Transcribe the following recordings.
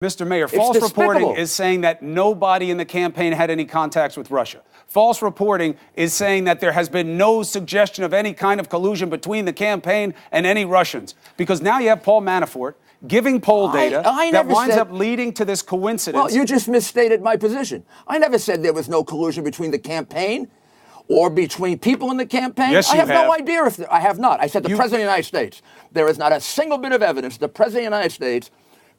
Mr. Mayor, false reporting is saying that nobody in the campaign had any contacts with Russia. False reporting is saying that there has been no suggestion of any kind of collusion between the campaign and any Russians. Because now you have Paul Manafort giving poll data that winds up leading to this coincidence. Well, you just misstated my position. I never said there was no collusion between the campaign or between people in the campaign. Yes, I you have no idea if I have not. I said the President of the United States. There is not a single bit of evidence the President of the United States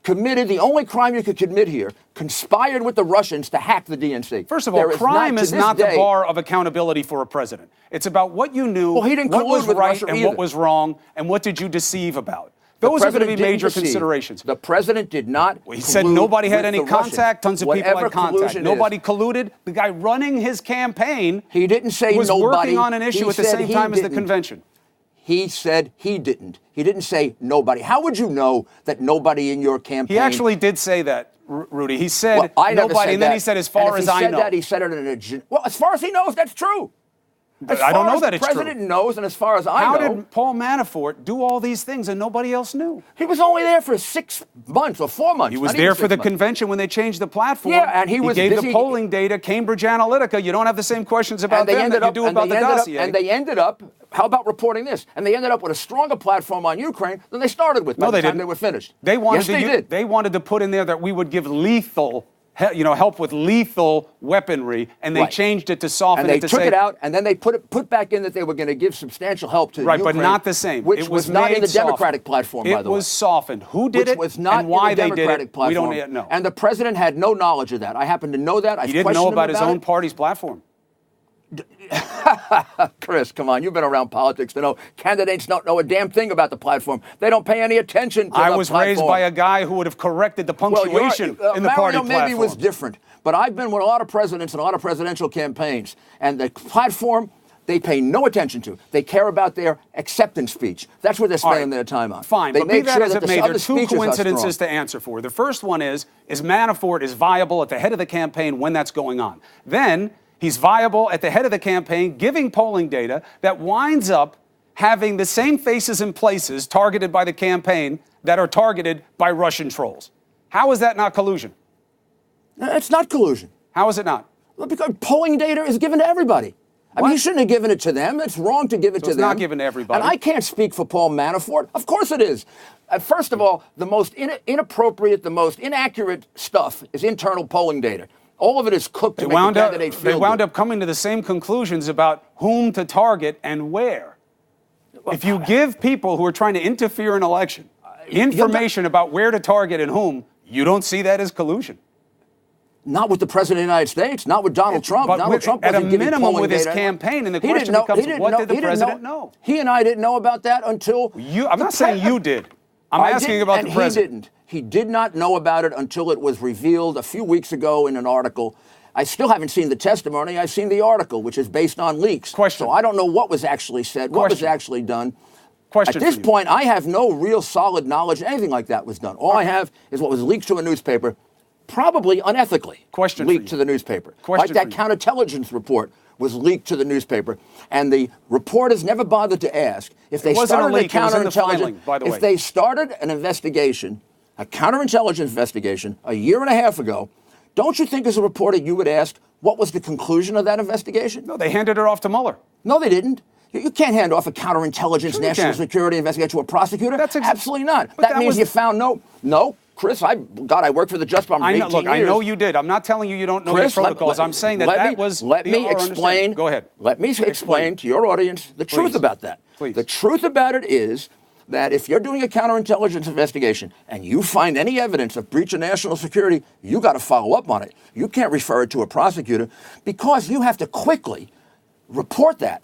committed the only crime you could commit here, conspired with the Russians to hack the DNC. First of all, crime is not the bar of accountability for a president. It's about what you knew, what was right and what was wrong, and what did you deceive about. Those are going to be major considerations. The president did not. He said nobody had any contact. Tons of people had contact. Nobody colluded. The guy running his campaign he didn't say was nobody. Working on an issue at the same time as the convention. He said he didn't. He didn't say nobody. How would you know that nobody in your campaign? He actually did say that, Rudy. He said nobody, and then he said, as far as I know. That, he said it in a... Well, as far as he knows, that's true. I don't know that it's true. The president knows, and as far as I know... How did Paul Manafort do all these things and nobody else knew? He was only there for 6 months or 4 months. He was there for the convention when they changed the platform. Yeah, and he was gave the polling data, Cambridge Analytica. You don't have the same questions about them that you do about the dossier. And they ended up... How about reporting this? And they ended up with a stronger platform on Ukraine than they started with by the time they were finished. They wanted to put in there that we would give lethal, help with lethal weaponry, and they changed it to soften it to say... And they took it out, and then they put back in that they were going to give substantial help to Ukraine. Right, but not the same. Which was not in the Democratic platform, by the way. It was softened. Who did it and why they did it, we don't yet know. And the president had no knowledge of that. I happen to know that. He didn't know about his own party's platform. Chris, come on. You've been around politics to know candidates don't know a damn thing about the platform. They don't pay any attention to the platform. I was raised by a guy who would have corrected the punctuation in the party platform. Maybe was different, but I've been with a lot of presidents and a lot of presidential campaigns, and the platform they pay no attention to. They care about their acceptance speech. That's what they're spending their time on. Fine, but be that as it may, there are two coincidences to answer for. The first one is Manafort is viable at the head of the campaign when that's going on. Then he's viable at the head of the campaign, giving polling data that winds up having the same faces and places targeted by the campaign that are targeted by Russian trolls. How is that not collusion? It's not collusion. How is it not? Well, because polling data is given to everybody. I mean, you shouldn't have given it to them. It's wrong to give it to them. It's not given to everybody. And I can't speak for Paul Manafort. Of course it is. First of all, the most inappropriate, the most inaccurate stuff is internal polling data. All of it is cooked to make the candidate feel good. They wound up coming to the same conclusions about whom to target and where. If you give people who are trying to interfere in an election information about where to target and whom, you don't see that as collusion. Not with the President of the United States, not with Donald Trump. Donald Trump at a wasn't giving minimum polling with his data. campaign, and the question becomes, what did the President know? He and I didn't know about that until... I'm not saying you did. I'm asking about the President. He didn't. He did not know about it until it was revealed a few weeks ago in an article. I still haven't seen the testimony. I've seen the article, which is based on leaks. So I don't know what was actually said, what was actually done. At this point, I have no real solid knowledge anything like that was done. All I have is what was leaked to a newspaper, probably unethically leaked to the newspaper. Like that counterintelligence report was leaked to the newspaper. And the reporters never bothered to ask if they started a counterintelligence, if they started an investigation, a counterintelligence investigation, a year and a half ago. Don't you think as a reporter you would ask, what was the conclusion of that investigation? No, they handed it off to Mueller. No, they didn't. You can't hand off a counterintelligence, national security investigation to a prosecutor. Absolutely not. That means you found no. Chris, I worked for the Justice Department for 18 years. I know you did. I'm not telling you you don't know the protocols. I'm saying that was... Let me explain. Go ahead. Let me explain to your audience the truth about that. Please. The truth about it is that if you're doing a counterintelligence investigation and you find any evidence of breach of national security, you got to follow up on it. You can't refer it to a prosecutor because you have to quickly report that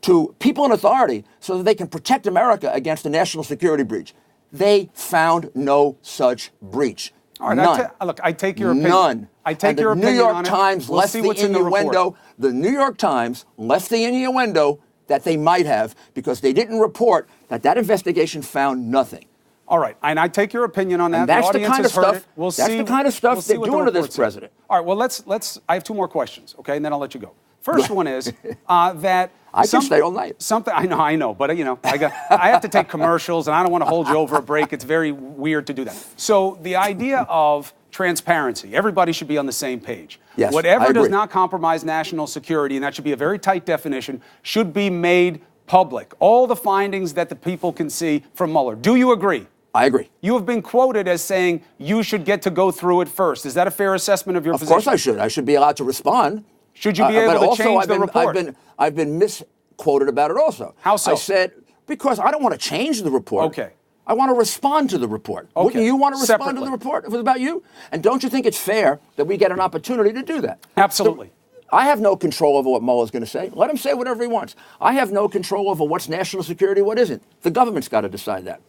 to people in authority so that they can protect America against a national security breach. They found no such breach. All right, None. Look, I take your opinion. None. I take your opinion on it. The New York Times left the innuendo. The New York Times left the innuendo that they might have because they didn't report that investigation found nothing. All right, and I take your opinion on that. And that's the kind of stuff. That's the kind of stuff they're doing to this president. All right, well, let's. I have two more questions, okay, and then I'll let you go. First one is that I can stay all night. I know, but I have to take commercials, and I don't want to hold you over a break. It's very weird to do that. So the idea of transparency, everybody should be on the same page. Yes, whatever does not compromise national security, and that should be a very tight definition, should be made public. All the findings that the people can see from Mueller. Do you agree? I agree. You have been quoted as saying you should get to go through it first. Is that a fair assessment of your position? Of course I should. I should be allowed to respond. Should you be able to change the report? I've been misquoted about it also. How so? I said, because I don't want to change the report. Okay. I want to respond to the report. Okay. Wouldn't you want to respond Separately. to the report if it was about you? And don't you think it's fair that we get an opportunity to do that? Absolutely. So I have no control over what Mueller's going to say. Let him say whatever he wants. I have no control over what's national security, what isn't. The government's got to decide that.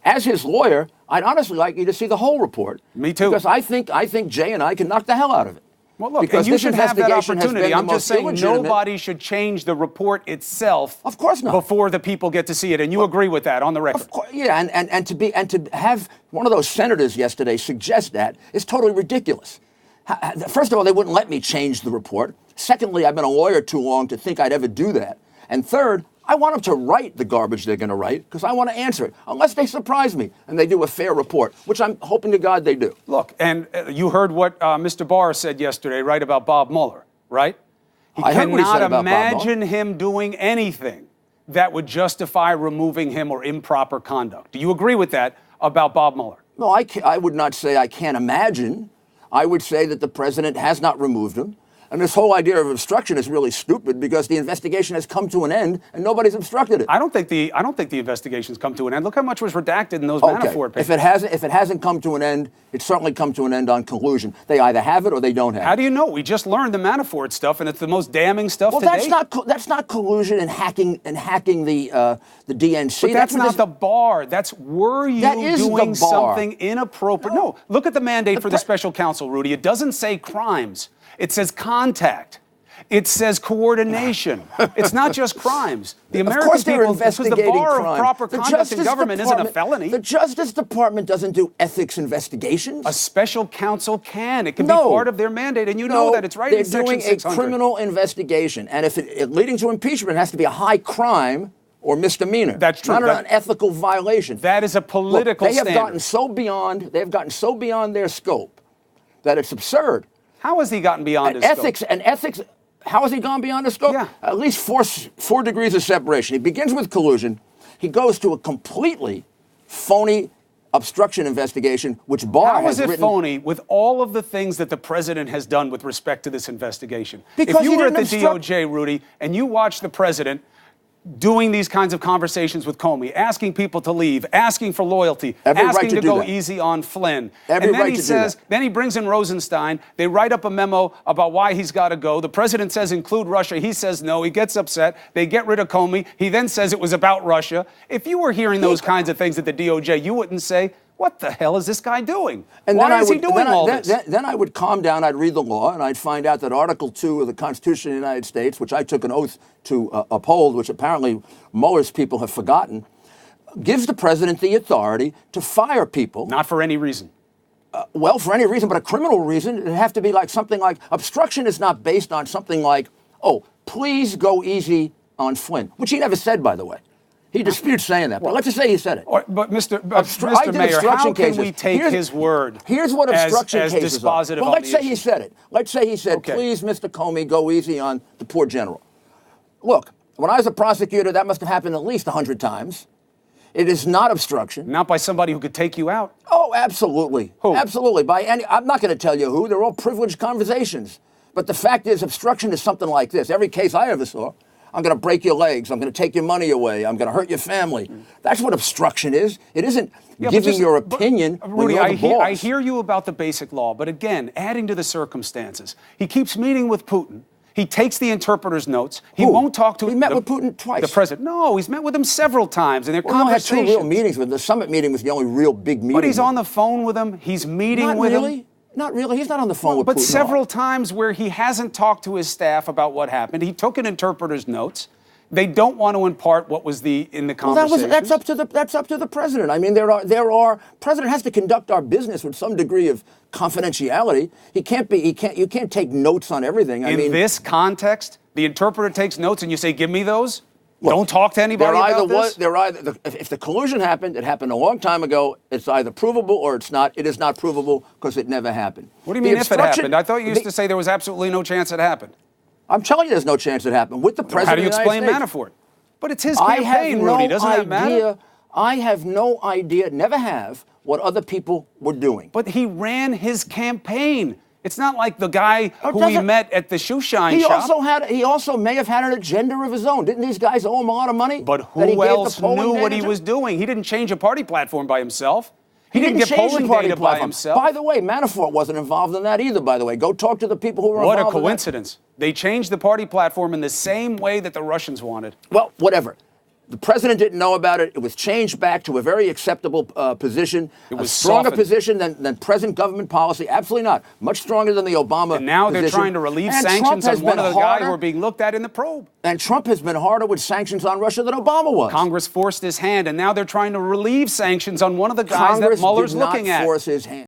As his lawyer, I'd honestly like you to see the whole report. Me too. Because I think Jay and I can knock the hell out of it. Well, look, because and you should have that opportunity. I'm just saying illegitimate. nobody should change the report itself. Of course not. Before the people get to see it, and you agree with that on the record. Of course, yeah, and to have one of those senators yesterday suggest that is totally ridiculous. First of all, they wouldn't let me change the report. Secondly, I've been a lawyer too long to think I'd ever do that. And third, I want them to write the garbage they're going to write because I want to answer it, unless they surprise me and they do a fair report, which I'm hoping to God they do. Look, and you heard what Mr. Barr said yesterday, right, about Bob Mueller, right? I heard what he said about Bob Mueller. Imagine him doing anything that would justify removing him or improper conduct. Do you agree with that about Bob Mueller? No, I would not say I can't imagine. I would say that the president has not removed him. And this whole idea of obstruction is really stupid because the investigation has come to an end and nobody's obstructed it. I don't think the investigation's come to an end. Look how much was redacted in those Manafort papers. If it hasn't come to an end, it's certainly come to an end on collusion. They either have it or they don't have it. How do you know? We just learned the Manafort stuff, and it's the most damning stuff to date. That's not collusion and hacking the DNC. But that's not the bar. Were you doing something inappropriate? No. Look at the mandate for the special counsel, Rudy. It doesn't say crimes. It says contact. It says coordination. It's not just crimes. The American people, because the bar of proper conduct in government isn't a felony. The Justice Department doesn't do ethics investigations. A special counsel can. It can be part of their mandate, and you know that. It's right in Section 600. They're doing a criminal investigation, and if it leading to impeachment, it has to be a high crime or misdemeanor. That's true. Not an ethical violation. That is a political standard. They have gotten so beyond their scope that it's absurd. How has he gotten beyond his scope? Ethics, how has he gone beyond his scope? Yeah. At least four degrees of separation. He begins with collusion. He goes to a completely phony obstruction investigation, which Barr has written. How is it phony with all of the things that the president has done with respect to this investigation? Because if you were at the DOJ, Rudy, and you watched the president doing these kinds of conversations with Comey, asking people to leave, asking for loyalty, asking to go easy on Flynn. And then he brings in Rosenstein. They write up a memo about why he's got to go. The president says include Russia. He says no. He gets upset. They get rid of Comey. He then says it was about Russia. If you were hearing those kinds of things at the DOJ, you wouldn't say, what the hell is this guy doing? Why is he doing all this? Then I would calm down, I'd read the law, and I'd find out that Article 2 of the Constitution of the United States, which I took an oath to uphold, which apparently Mueller's people have forgotten, gives the president the authority to fire people. Not for any reason. Well, for any reason, but a criminal reason. It'd have to be like something like, obstruction is not based on something like, oh, please go easy on Flynn, which he never said, by the way. He disputes saying that, but let's just say he said it. But Mr. Mayor, how can we take his word Here's what obstruction cases dispositive are. Well, let's say he said it. Let's say he said, please, Mr. Comey, go easy on the poor general. Look, when I was a prosecutor, that must have happened at least 100 times. It is not obstruction. Not by somebody who could take you out. Oh, absolutely. Who? Absolutely. I'm not going to tell you who. They're all privileged conversations. But the fact is, obstruction is something like this. Every case I ever saw, I'm going to break your legs. I'm going to take your money away. I'm going to hurt your family. That's what obstruction is. It isn't giving your opinion when you're the boss. I hear you about the basic law, but again, adding to the circumstances. He keeps meeting with Putin. He takes the interpreter's notes. He won't talk to him. He met with Putin twice. The president. No, he's met with him several times, and their conversations. He had 2 real meetings with him. The summit meeting was the only real big meeting. But he's on the phone with him. He's meeting with him. Not really. He's not on the phone with Putin. But several times where he hasn't talked to his staff about what happened. He took an interpreter's notes. They don't want to impart what was in the conversation. That's up to the president. I mean, president has to conduct our business with some degree of confidentiality. You can't take notes on everything. In this context, the interpreter takes notes and you say, give me those? Look, don't talk to anybody about this? If the collusion happened, it happened a long time ago. It's either provable or it's not. It is not provable because it never happened. What do you mean if it happened? I thought you used to say there was absolutely no chance it happened. I'm telling you there's no chance it happened with the president. How do you explain Manafort? But it's his campaign, Rudy. Doesn't that matter? I have no idea, never have, what other people were doing. But he ran his campaign. It's not like the guy who he met at the shoe shine shop. He also may have had an agenda of his own. Didn't these guys owe him a lot of money? But who else knew what he was doing? He didn't change a party platform by himself. He didn't get polling data by himself. By the way, Manafort wasn't involved in that either, by the way. Go talk to the people who were involved in that. What a coincidence. They changed the party platform in the same way that the Russians wanted. Well, whatever. The president didn't know about it. It was changed back to a very acceptable position. It was a stronger position than present government policy. Absolutely not. Much stronger than the Obama And now position. they're trying to relieve sanctions on one of the guys who are being looked at in the probe. And Trump has been harder with sanctions on Russia than Obama was. Congress forced his hand, and now they're trying to relieve sanctions on one of the guys that Mueller's looking at. Congress did not force his hand.